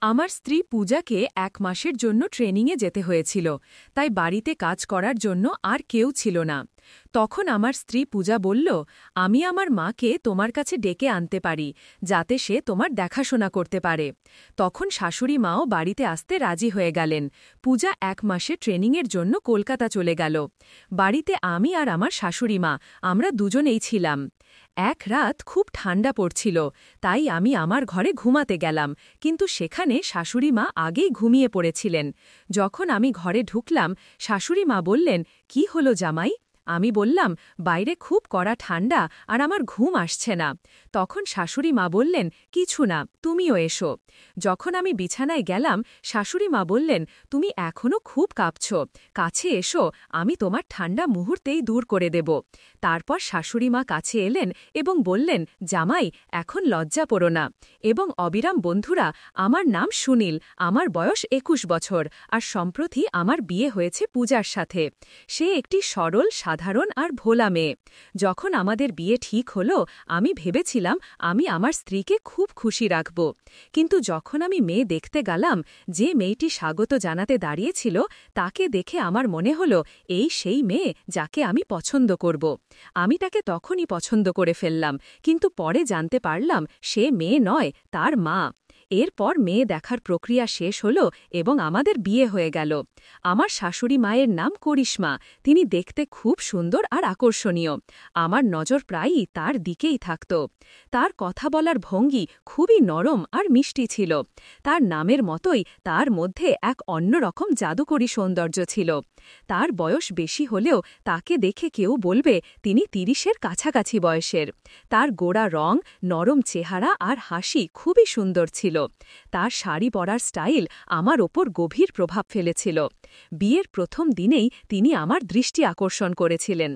আমার স্ত্রী পূজাকে ১ মাসের জন্য ট্রেনিংয়ে যেতে হয়েছিল, তাই বাড়িতে কাজ করার জন্য আর কেউ ছিল না। তখন আমার স্ত্রী পূজা বলল, আমি আমার মাকে তোমার কাছে ডেকে আনতে পারি, যাতে সে তোমার দেখাশোনা করতে পারে। তখন শাশুড়ি মাও বাড়িতে আসতে রাজি হয়ে গেলেন। পূজা ১ মাসে ট্রেনিংয়ের জন্য কলকাতা চলে গেল। বাড়িতে আমি আর আমার শাশুড়ি মা, আমরা দুজনেই ছিলাম। এক রাত খুব ঠান্ডা পড়ছিল, তাই আমি আমার ঘরে ঘুমাতে গেলাম, কিন্তু সেখানে শাশুড়ি মা আগেই ঘুমিয়ে পড়েছিলেন। যখন আমি ঘরে ঢুকলাম, শাশুড়ি মা বললেন, কি হলো জামাই? আমি বললাম, বাইরে খুব কড়া ঠান্ডা আর আমার ঘুম আসছে না। তখন শাশুড়ি মা বললেন, কিছু না, তুমিও এসো। যখন আমি বিছানায় গেলাম, শাশুড়ি মা বললেন, তুমি এখনও খুব কাঁপছ, কাছে এসো, আমি তোমার ঠান্ডা মুহূর্তেই দূর করে দেব। তারপর শাশুড়ি মা কাছে এলেন এবং বললেন, জামাই, এখন লজ্জা পোড়ো না। এবং অবিরাম বন্ধুরা, আমার নাম সুনীল, আমার বয়স ২১ বছর, আর সম্প্রতি আমার বিয়ে হয়েছে পূজার সাথে। সে একটি সরল, সাধারণ আর ভোলা মেয়ে। যখন আমাদের বিয়ে ঠিক হলো, আমি ভেবেছিলাম আমি আমার স্ত্রীকে খুব খুশি রাখব। কিন্তু যখন আমি মেয়ে দেখতে গেলাম, যে মেয়েটি স্বাগত জানাতে দাঁড়িয়েছিল, তাকে দেখে আমার মনে হলো এই সেই মেয়ে যাকে আমি পছন্দ করব। আমি তাকে তখনই পছন্দ করে ফেললাম, কিন্তু পরে জানতে পারলাম সে মেয়ে নয়, তার মা। এরপর মেয়ে দেখার প্রক্রিয়া শেষ হল এবং আমাদের বিয়ে হয়ে গেল। আমার শাশুড়ি মায়ের নাম করিশ্মা। তিনি দেখতে খুব সুন্দর আর আকর্ষণীয়। আমার নজর প্রায়ই তার দিকেই থাকত। তার কথা বলার ভঙ্গি খুবই নরম আর মিষ্টি ছিল। তার নামের মতোই তার মধ্যে এক অন্যরকম জাদুকরী সৌন্দর্য ছিল। তার বয়স বেশি হলেও তাকে দেখে কেউ বলবে তিনি ৩০-এর কাছাকাছি বয়সের। তার গোড়া রং, নরম চেহারা আর হাসি খুবই সুন্দর ছিল। তার শাড়ি পরার স্টাইল আমার ওপর গভীর প্রভাব ফেলেছিল। বিয়ের প্রথম দিনেই তিনি আমার দৃষ্টি আকর্ষণ করেছিলেন।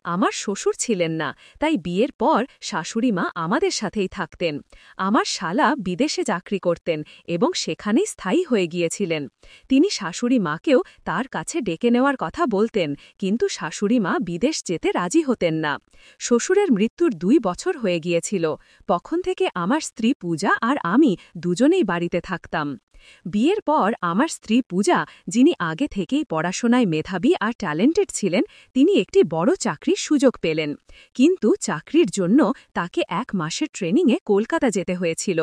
আমার শ্বশুর ছিলেন না, তাই বিয়ের পর শাশুড়ি মা আমাদের সাথেই থাকতেন। আমার শালা বিদেশে চাকরি করতেন এবং সেখানেই স্থায়ী হয়ে গিয়েছিলেন। তিনি শাশুড়ি মাকেও তার কাছে ডেকে নেওয়ার কথা বলতেন, কিন্তু শাশুড়ি মা বিদেশ যেতে রাজি হতেন না। শ্বশুরের মৃত্যুর ২ বছর হয়ে গিয়েছিল। তখন থেকে আমার স্ত্রী পূজা আর আমি দুজনেই বাড়িতে থাকতাম। বিয়ের পর আমার স্ত্রী পূজা, যিনি আগে থেকেই পড়াশোনায় মেধাবী আর ট্যালেন্টেড ছিলেন, তিনি একটি বড় চাকরির সুযোগ পেলেন। কিন্তু চাকরির জন্য তাকে ১ মাসের ট্রেনিংয়ে কলকাতা যেতে হয়েছিল।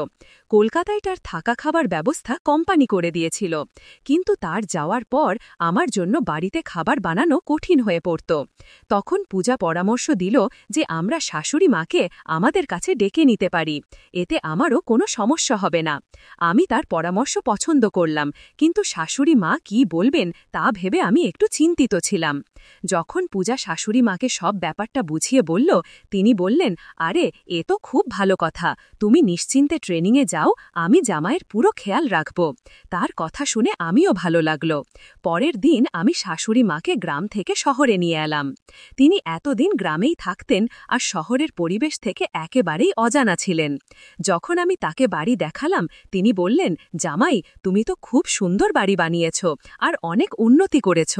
কলকাতায় তার থাকা খাবার ব্যবস্থা কোম্পানি করে দিয়েছিল, কিন্তু তার যাওয়ার পর আমার জন্য বাড়িতে খাবার বানানো কঠিন হয়ে পড়ত। তখন পূজা পরামর্শ দিল যে আমরা শাশুড়ি মাকে আমাদের কাছে ডেকে নিতে পারি, এতে আমারও কোনো সমস্যা হবে না। আমি তার পরামর্শ পছন্দ করলাম, কিন্তু শাশুড়ি মা কি বলবেন তা ভেবে আমি একটু চিন্তিত ছিলাম। যখন পূজা শাশুড়ি মাকে সব ব্যাপারটা বুঝিয়ে বলল, তিনি বললেন, আরে এ তো খুব ভালো কথা, তুমি নিশ্চিন্তে ট্রেনিংয়ে যাও, আমি জামাইয়ের পুরো খেয়াল রাখব। তার কথা শুনে আমিও ভালো লাগল। পরের দিন আমি শাশুড়ি মাকে গ্রাম থেকে শহরে নিয়ে এলাম। তিনি এতদিন গ্রামেই থাকতেন আর শহরের পরিবেশ থেকে একেবারেই অজানা ছিলেন। যখন আমি তাকে বাড়ি দেখালাম, তিনি বললেন, জামাই, তুমি তো খুব সুন্দর বাড়ি বানিয়েছ আর অনেক উন্নতি করেছ।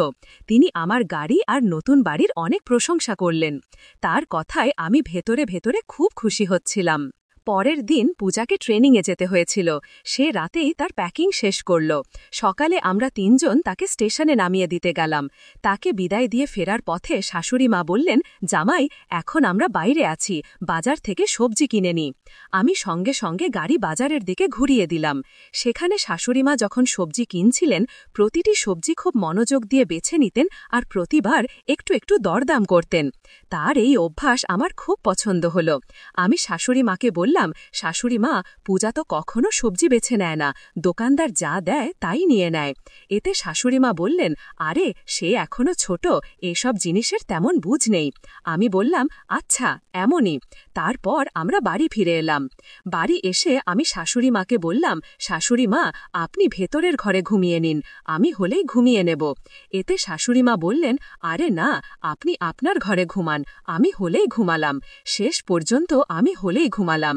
তিনি আমার গাড়ি আর নতুন বাড়ির অনেক প্রশংসা করলেন। তার কথায় আমি ভেতরে ভেতরে খুব খুশি হচ্ছিলাম। পরের দিন পূজাকে ট্রেনিংয়ে যেতে হয়েছিল। সে রাতেই তার প্যাকিং শেষ করল। সকালে আমরা ৩ জন তাকে স্টেশনে নামিয়ে দিতে গেলাম। তাকে বিদায় দিয়ে ফেরার পথে শাশুড়ি মা বললেন, জামাই, এখন আমরা বাইরে আছি, বাজার থেকে সবজি কিনে নি। আমি সঙ্গে সঙ্গে গাড়ি বাজারের দিকে ঘুরিয়ে দিলাম। সেখানে শাশুড়ি মা যখন সবজি কিনছিলেন, প্রতিটি সবজি খুব মনোযোগ দিয়ে বেছে নিতেন আর প্রতিবার একটু একটু দরদাম করতেন। তার এই অভ্যাস আমার খুব পছন্দ হল। আমি শাশুড়ি মাকে বললাম, শাশুড়ি মা, পূজা তো কখনো সবজি বেছে নেয় না, দোকানদার যা দেয় তাই নিয়ে নেয়। এতে শাশুড়ি মা বললেন, আরে সে এখনো ছোট, এসব জিনিসের তেমন বুঝ নেই। আমি বললাম, আচ্ছা, এমনই। তারপর আমরা বাড়ি ফিরে এলাম। বাড়ি এসে আমি শাশুড়ি মাকে বললাম, শাশুড়ি মা, আপনি ভেতরের ঘরে ঘুমিয়ে নিন, আমি হলেই ঘুমিয়ে নেব। এতে শাশুড়ি মা বললেন, আরে না, আপনি আপনার ঘরে ঘুমান, আমি হলেই ঘুমালাম। শেষ পর্যন্ত আমি হলেই ঘুমালাম।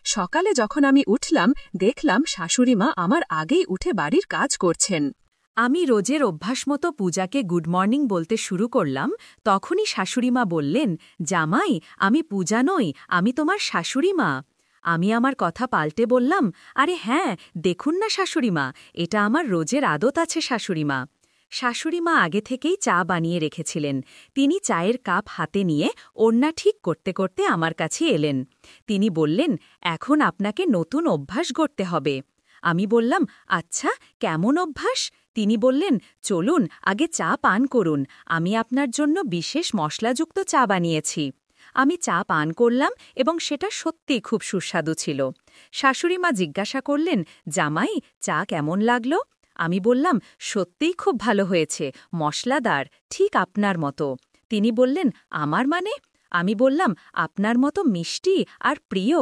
সকালে যখন আমি উঠলাম, দেখলাম শাশুড়ি মা আমার আগেই উঠে বাড়ির কাজ করছেন। আমি রোজের অভ্যাস মতো পূজাকে গুড মর্নিং বলতে শুরু করলাম। তখনই শাশুড়িমা বললেন, জামাই, আমি পূজা নই, আমি তোমার শাশুড়ি মা। আমি আমার কথা পাল্টে বললাম, আরে হ্যাঁ, দেখুন না শাশুড়িমা, এটা আমার রোজের আদত আছে শাশুড়িমা। শাশুড়িমা আগে থেকেই চা বানিয়ে রেখেছিলেন। তিনি চায়ের কাপ হাতে নিয়ে ওড়না ঠিক করতে করতে আমার কাছে এলেন। তিনি বললেন, এখন আপনাকে নতুন অভ্যাস গড়তে হবে। আমি বললাম, আচ্ছা, কেমন অভ্যাস? তিনি বললেন, চলুন আগে চা পান করুন, আমি আপনার জন্য বিশেষ মশলাযুক্ত চা বানিয়েছি। আমি চা পান করলাম এবং সেটা সত্যিই খুব সুস্বাদু ছিল। শাশুড়িমা জিজ্ঞাসা করলেন, জামাই, চা কেমন লাগলো? আমি বললাম, সত্যিই খুব ভালো হয়েছে, মশলাদার, ঠিক আপনার মতো। তিনি বললেন, আমার মানে? আমি বললাম, আপনার মতো মিষ্টি আর প্রিয়।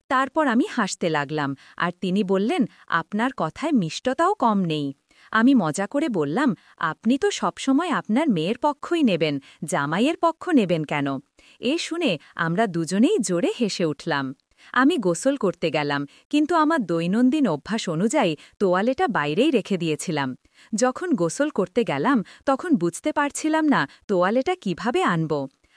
তারপর আমি হাসতে লাগলাম, আর তিনি বললেন, আপনার কথায় মিষ্টতাও কম নেই। আমি মজা করে বললাম, আপনি তো সবসময় আপনার মেয়ের পক্ষই নেবেন, জামাইয়ের পক্ষ নেবেন কেন? এ শুনে আমরা দুজনেই জোরে হেসে উঠলাম। আমি গোসল করতে গেলাম, কিন্তু আমার দৈনন্দিন অভ্যাস অনুযায়ী তোয়ালেটা বাইরেই রেখে দিয়েছিলাম। যখন গোসল করতে গেলাম তখন বুঝতে পারছিলাম না তোয়ালেটা কিভাবে আনব।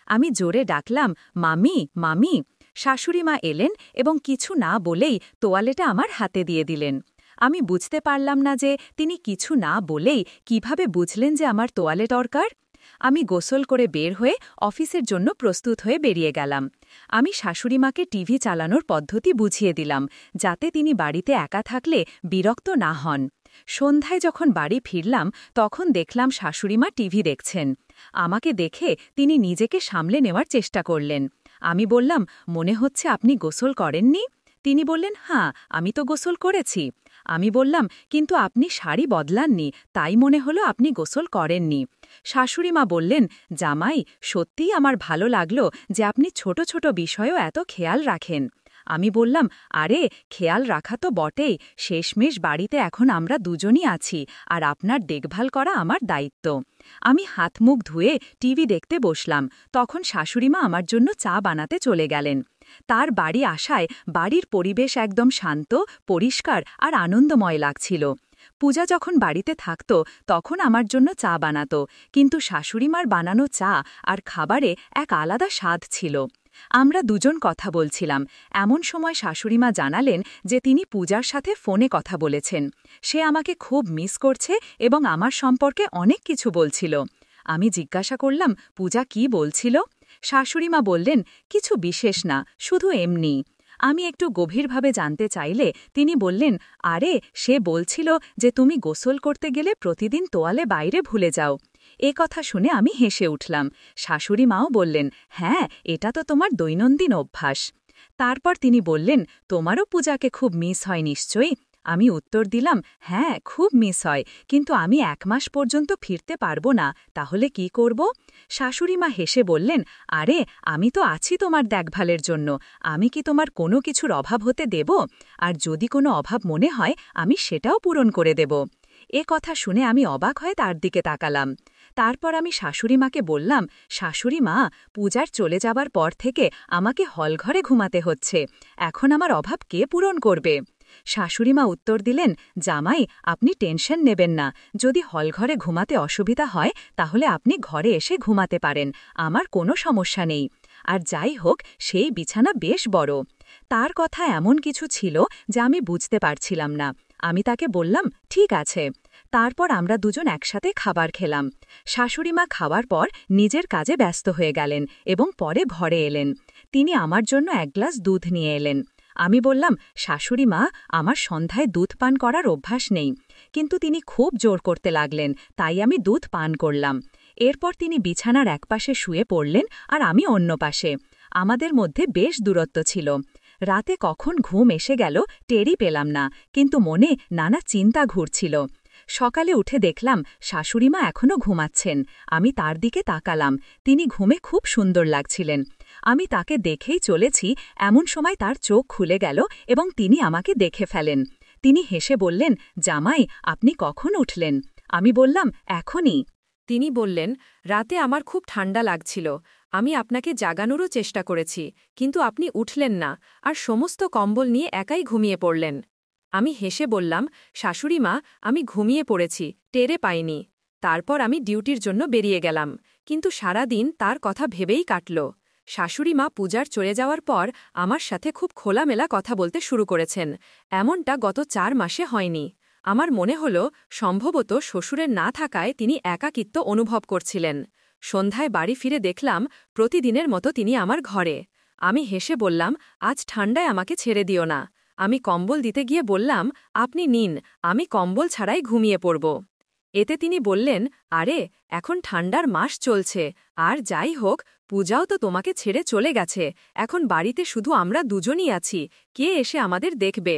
আমি জোরে ডাকলাম, মামি, মামি। শাশুড়িমা এলেন এবং কিছু না বলেই তোয়ালেটা আমার হাতে দিয়ে দিলেন। আমি বুঝতে পারলাম না যে তিনি কিছু না বলেই কিভাবে বুঝলেন যে আমার তোয়ালে দরকার। আমি গোসল করে বের হয়ে অফিসের জন্য প্রস্তুত হয়ে বেরিয়ে গেলাম। আমি শাশুড়িমাকে টিভি চালানোর পদ্ধতি বুঝিয়ে দিলাম, যাতে তিনি বাড়িতে একা থাকলে বিরক্ত না হন। সন্ধ্যায় যখন বাড়ি ফিরলাম তখন দেখলাম শাশুড়িমা টিভি দেখছেন। আমাকে দেখে তিনি নিজেকে সামলে নেওয়ার চেষ্টা করলেন। আমি বললাম, মনে হচ্ছে আপনি গোসল করেননি? তিনি বললেন, হ্যাঁ, আমি তো গোসল করেছি। আমি বললাম, কিন্তু আপনি শাড়ি বদলাননি, তাই মনে হলো আপনি গোসল করেননি। শাশুড়িমা বললেন, জামাই, সত্যিই আমার ভালো লাগলো যে আপনি ছোট ছোট বিষয়েও এত খেয়াল রাখেন। আমি বললাম, আরে, খেয়াল রাখা তো বটেই, শেষমেশ বাড়িতে এখন আমরা দুজনই আছি, আর আপনার দেখভাল করা আমার দায়িত্ব। আমি হাত মুখ ধুয়ে টিভি দেখতে বসলাম, তখন শাশুড়িমা আমার জন্য চা বানাতে চলে গেলেন। তার বাড়ি আসায় বাড়ির পরিবেশ একদম শান্ত, পরিষ্কার আর আনন্দময় লাগছিল। পূজা যখন বাড়িতে থাকত তখন আমার জন্য চা বানাত, কিন্তু শাশুড়িমার বানানো চা আর খাবারে এক আলাদা স্বাদ ছিল। আমরা দুজন কথা বলছিলাম, এমন সময় শাশুড়িমা জানালেন যে তিনি পূজার সাথে ফোনে কথা বলেছেন। সে আমাকে খুব মিস করছে এবং আমার সম্পর্কে অনেক কিছু বলছিল। আমি জিজ্ঞাসা করলাম, পূজা কি বলছিল? শাশুড়িমা বললেন, কিছু বিশেষ না, শুধু এমনি। আমি একটু গভীরভাবে জানতে চাইলে তিনি বললেন, আরে, সে বলছিল যে তুমি গোসল করতে গেলে প্রতিদিন তোয়ালে বাইরে ভুলে যাও। এ কথা শুনে আমি হেসে উঠলাম। শাশুড়িমাও বললেন, হ্যাঁ, এটা তো তোমার দৈনন্দিন অভ্যাস। তারপর তিনি বললেন, তোমারও পূজাকে খুব মিস হয় নিশ্চয়ই? আমি উত্তর দিলাম, হ্যাঁ, খুব মিস হয়, কিন্তু আমি 1 মাস পর্যন্ত ফিরতে পারবো না, তাহলে কি করব? শাশুড়িমা হেসে বললেন, আরে, আমি তো আছি তোমার দেখভালের জন্য, আমি কি তোমার কোনো কিছুর অভাব হতে দেব? আর যদি কোনো অভাব মনে হয় আমি সেটাও পূরণ করে দেব। এ কথা শুনে আমি অবাক হয়ে তার দিকে তাকালাম। তারপর আমি শাশুড়িমাকে বললাম, শাশুড়িমা, পূজার চলে যাবার পর থেকে আমাকে হলঘরে ঘুমাতে হচ্ছে, এখন আমার অভাব কে পূরণ করবে? শাশুড়িমা উত্তর দিলেন, জামাই, আপনি টেনশন নেবেন না, যদি হলঘরে ঘুমাতে অসুবিধা হয় তাহলে আপনি ঘরে এসে ঘুমাতে পারেন, আমার কোনো সমস্যা নেই। আর যাই হোক, সেই বিছানা বেশ বড়। তার কথা এমন কিছু ছিল যা আমি বুঝতে পারছিলাম না। আমি তাকে বললাম, ঠিক আছে। তারপর আমরা দুজন একসাথে খাবার খেলাম। শাশুড়িমা খাওয়ার পর নিজের কাজে ব্যস্ত হয়ে গেলেন এবং পরে ঘরে এলেন। তিনি আমার জন্য 1 গ্লাস দুধ নিয়ে এলেন। আমি বললাম, শাশুড়িমা, আমার সন্ধ্যায় দুধ পান করার অভ্যাস নেই, কিন্তু তিনি খুব জোর করতে লাগলেন, তাই আমি দুধ পান করলাম। এরপর তিনি বিছানার একপাশে শুয়ে পড়লেন আর আমি অন্য পাশে। আমাদের মধ্যে বেশ দূরত্ব ছিল। রাতে কখন ঘুম এসে গেল টেরই পেলাম না, কিন্তু মনে নানা চিন্তা ঘুরছিল। সকালে উঠে দেখলাম শাশুড়িমা এখনও ঘুমাচ্ছেন। আমি তার দিকে তাকালাম, তিনি ঘুমে খুব সুন্দর লাগছিলেন। আমি তাকে দেখেই চলেছি, এমন সময় তার চোখ খুলে গেল এবং তিনি আমাকে দেখে ফেলেন। তিনি হেসে বললেন, জামাই, আপনি কখন উঠলেন? আমি বললাম, এখনই। তিনি বললেন, রাতে আমার খুব ঠান্ডা লাগছিল, আমি আপনাকে জাগানোরও চেষ্টা করেছি, কিন্তু আপনি উঠলেন না আর সমস্ত কম্বল নিয়ে একাই ঘুমিয়ে পড়লেন। আমি হেসে বললাম, শাশুড়িমা, আমি ঘুমিয়ে পড়েছি, টেরে পাইনি। তারপর আমি ডিউটির জন্য বেরিয়ে গেলাম, কিন্তু সারা দিন তার কথা ভেবেই কাটল। শাশুড়ি মা পূজার চলে যাওয়ার পর আমার সাথে খুব খোলামেলা কথা বলতে শুরু করেছেন। এমনটা গত 4 মাসে হয়নি। আমার মনে হল সম্ভবত শ্বশুরের না থাকায় তিনি একাকিত্ব অনুভব করছিলেন। সন্ধ্যায় বাড়ি ফিরে দেখলাম প্রতিদিনের মতো তিনি আমার ঘরে। আমি হেসে বললাম, আজ ঠান্ডায় আমাকে ছেড়ে দিও না। আমি কম্বল দিতে গিয়ে বললাম, আপনি নিন, আমি কম্বল ছাড়াই ঘুমিয়ে পড়ব। এতে তিনি বললেন, আরে এখন ঠান্ডার মাস চলছে, আর যাই হোক পূজাও তো তোমাকে ছেড়ে চলে গেছে, এখন বাড়িতে শুধু আমরা দুজনই আছি, কে এসে আমাদের দেখবে।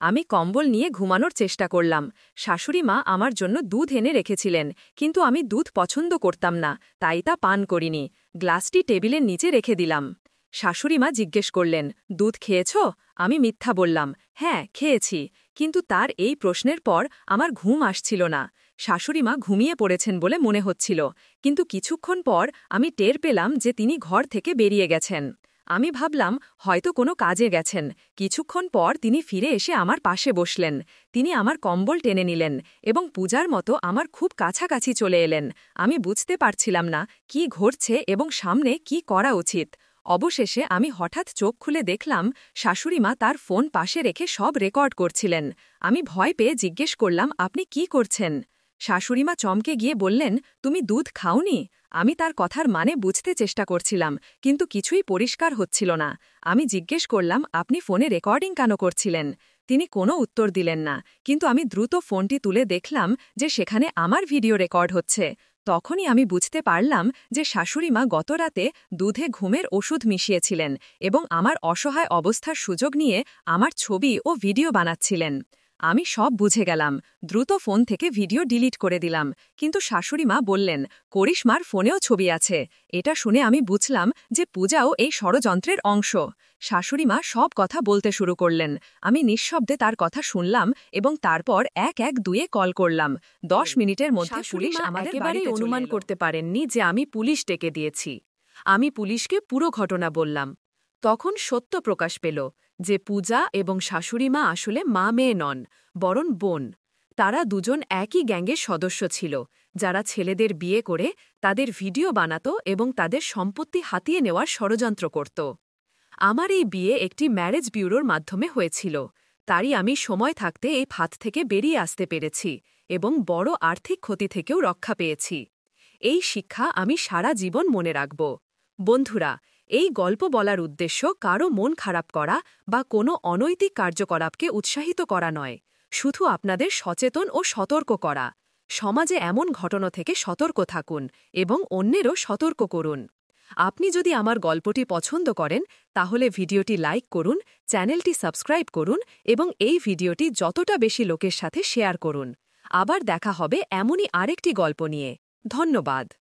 আমি কম্বল নিয়ে ঘুমানোর চেষ্টা করলাম। শাশুড়ি মা আমার জন্য দুধ এনে রেখেছিলেন, কিন্তু আমি দুধ পছন্দ করতাম না, তাই তা পান করিনি। গ্লাসটি টেবিলের নিচে রেখে দিলাম। শাশুড়ি মা জিজ্ঞেস করলেন, দুধ খেয়েছ? আমি মিথ্যা বললাম, হ্যাঁ খেয়েছি। কিন্তু তার এই প্রশ্নের পর আমার ঘুম আসছিল না। শাশুড়িমা ঘুমিয়ে পড়েছেন বলে মনে হচ্ছিল, কিন্তু কিছুক্ষণ পর আমি টের পেলাম যে তিনি ঘর থেকে বেরিয়ে গেছেন। আমি ভাবলাম হয়তো কোনো কাজে গেছেন। কিছুক্ষণ পর তিনি ফিরে এসে আমার পাশে বসলেন। তিনি আমার কম্বল টেনে নিলেন এবং পূজার মতো আমার খুব কাছাকাছি চলে এলেন। আমি বুঝতে পারছিলাম না কি ঘটছে এবং সামনে কি করা উচিত। অবশেষে আমি হঠাৎ চোখ খুলে দেখলাম শাশুড়িমা তার ফোন পাশে রেখে সব রেকর্ড করছিলেন। আমি ভয় পেয়ে জিজ্ঞেস করলাম, আপনি কি করছেন? শাশুড়িমা চমকে গিয়ে বললেন, তুমি দুধ খাওনি? আমি তার কথার মানে বুঝতে চেষ্টা করছিলাম, কিন্তু কিছুই পরিষ্কার হচ্ছিল না। আমি জিজ্ঞেস করলাম, আপনি ফোনে রেকর্ডিং কেন করছিলেন? তিনি কোনো উত্তর দিলেন না, কিন্তু আমি দ্রুত ফোনটি তুলে দেখলাম যে সেখানে আমার ভিডিও রেকর্ড হচ্ছে। তখনই আমি বুঝতে পারলাম যে শাশুড়িমা গতরাতে দুধে ঘুমের ওষুধ মিশিয়েছিলেন এবং আমার অসহায় অবস্থার সুযোগ নিয়ে আমার ছবি ও ভিডিও বানাচ্ছিলেন। আমি সব বুঝে গেলাম। দ্রুত ফোন থেকে ভিডিও ডিলিট করে দিলাম, কিন্তু শাশুড়িমা বললেন, করিশ্মার ফোনেও ছবি আছে। এটা শুনে আমি বুঝলাম যে পূজাও এই ষড়যন্ত্রের অংশ। শাশুড়িমা সব কথা বলতে শুরু করলেন। আমি নিঃশব্দে তার কথা শুনলাম এবং তারপর 112-এ কল করলাম। 10 মিনিটের মধ্যে পুলিশ আমাদের বাড়িতে অনুমান করতে পারেননি যে আমি পুলিশ ডেকে দিয়েছি। আমি পুলিশকে পুরো ঘটনা বললাম। তখন সত্য প্রকাশ পেল যে পূজা এবং শাশুড়িমা আসলে মা মেয়ে নন, বরং বোন। তারা দুজন একই গ্যাংয়ের সদস্য ছিল, যারা ছেলেদের বিয়ে করে তাদের ভিডিও বানাত এবং তাদের সম্পত্তি হাতিয়ে নেওয়ার ষড়যন্ত্র করত। আমার এই বিয়ে একটি ম্যারেজ ব্যুরোর মাধ্যমে হয়েছিল, তারই আমি সময় থাকতে এই ফাঁদ থেকে বেরিয়ে আসতে পেরেছি এবং বড় আর্থিক ক্ষতি থেকেও রক্ষা পেয়েছি। এই শিক্ষা আমি সারা জীবন মনে রাখব। বন্ধুরা, এই গল্প বলার উদ্দেশ্য কারও মন খারাপ করা বা কোনো অনৈতিক কার্যকলাপকে উৎসাহিত করা নয়, শুধু আপনাদের সচেতন ও সতর্ক করা। সমাজে এমন ঘটনা থেকে সতর্ক থাকুন এবং অন্যেরও সতর্ক করুন। আপনি যদি আমার গল্পটি পছন্দ করেন তাহলে ভিডিওটি লাইক করুন, চ্যানেলটি সাবস্ক্রাইব করুন এবং এই ভিডিওটি যতটা বেশি লোকের সাথে শেয়ার করুন। আবার দেখা হবে এমনই আরেকটি গল্প নিয়ে। ধন্যবাদ।